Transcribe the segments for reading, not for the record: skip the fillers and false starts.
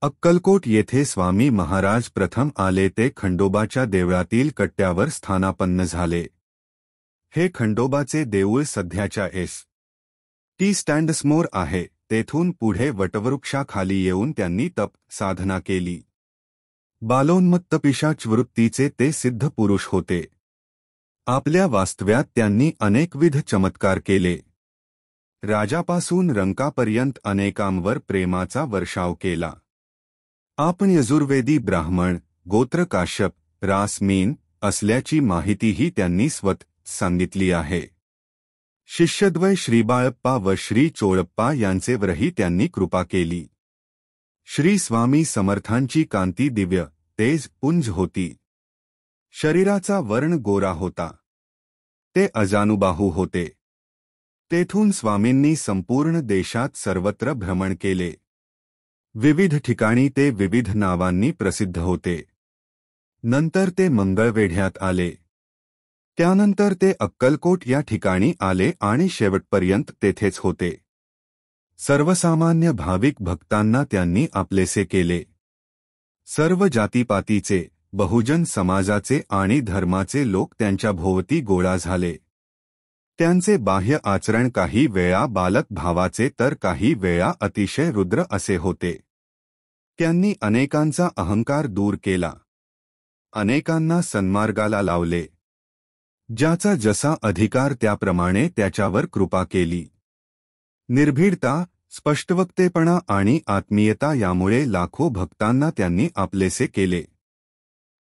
अक्कलकोट येथे स्वामी महाराज प्रथम आले ते खंडोबाच्या देवळातील कट्ट्यावर स्थानापन्न झाले। हे खंडोबाचे देऊळ सध्याच्या टी स्टँडसमोर आहे। तेथून पुढे वटवृक्षाखाली येऊन त्यांनी तप साधना केली। बालोन्मत्त पिशाच वृत्तीचे ते सिद्ध पुरुष होते। आपल्या वास्तव्यात त्यांनी अनेकविध चमत्कार केले। राजापासून रंकापर्यंत अनेकांवर प्रेमाचा वर्षाव केला। आपण यजुर्वेदी ब्राह्मण गोत्र काश्यप रासमीन असल्याची माहितीही त्यांनी स्वतः सांगितली आहे। शिष्यद्वय श्री बाळप्पा व श्री चोळप्पा यांचेवरही त्यांनी कृपा केली। श्री स्वामी समर्थांची कांती दिव्य तेज पुंज होती। शरीराचा वर्ण गोरा होता। ते अजानुबाहू होते। तेथून स्वामींनी संपूर्ण देशात सर्वत्र भ्रमण केले। विविध ठिकाणी ते विविध नावांनी प्रसिद्ध होते। नंतर ते मंगळवेढ्यात आले। त्यानंतर ते अक्कलकोट या ठिकाणी आले आणि शेवटपर्यंत तेथेच होते। सर्वसामान्य भाविक भक्तांना त्यांनी आपलेसे केले। सर्व जातीपातीचे बहुजन समाजाचे आणि धर्माचे लोक त्यांच्या भोवती गोळा झाले। त्यांचे बाह्य आचरण काही वेळा बालक भावाचे तर काही वेळा अतिशय रुद्र असे होते। त्यांनी अनेकांचा अहंकार दूर केला। अनेकांना सन्मार्गाला लावले। ज्याचा जसा अधिकार त्याप्रमाणे त्याच्यावर कृपा केली। निर्भीडता स्पष्टवक्तेपणा आणि आत्मीयता यामुळे लाखो भक्तांना त्यांनी आपलेसे केले।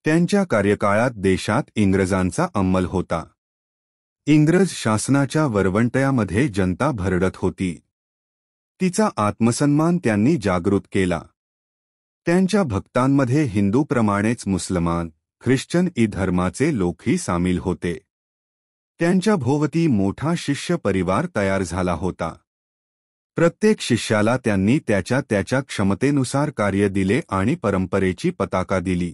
त्यांच्या कार्यकाळात देशात इंग्रजांचा अंमल होता। इंग्रज शासनाच्या वरवंटयामध्ये जनता भरडत होती। तिचा आत्मसन्मान त्यांनी जागृत केला। त्यांच्या भक्तांमध्ये हिंदूप्रमाणेच मुसलमान ख्रिश्चन ई धर्माचे लोकही सामील होते। त्यांच्या भोवती मोठा शिष्य परिवार तयार झाला होता। प्रत्येक शिष्याला त्यांनी त्याच्या क्षमतेनुसार कार्य दिले आणि परंपरेची पताका दिली।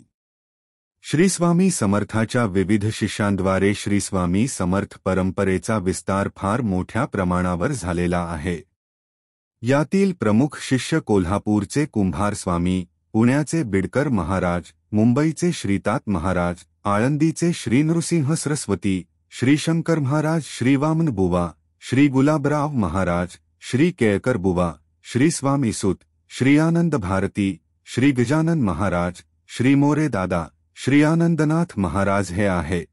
श्रीस्वामी समर्थाच्या विविध शिष्यांद्वारे श्रीस्वामी समर्थ परंपरेचा विस्तार फार मोठ्या प्रमाणावर झालेला आहे। यातील प्रमुख शिष्य कोल्हापूरचे कुंभार स्वामी, पुण्याचे बिडकर महाराज, मुंबईचे श्रीतात महाराज, आळंदीचे श्री नृसिंह सरस्वती, श्री शंकर महाराज, श्री वामन बुवा, श्री गुलाबराव महाराज, श्री केळकर बुवा, श्री स्वामी सुत, श्री आनंद भारती, श्री गजानन महाराज, श्री मोरे दादा, श्री आनंदनाथ महाराज हे आहेत।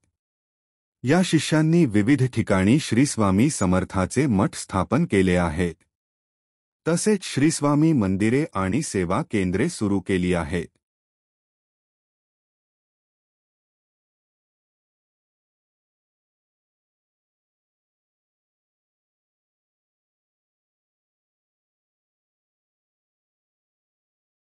या शिष्यांनी विविध ठिकाणी श्रीस्वामी समर्थाचे मठ स्थापन केले आहेत। तसेच श्रीस्वामी मंदिरे आणि सेवा केंद्रे सुरू केली आहेत।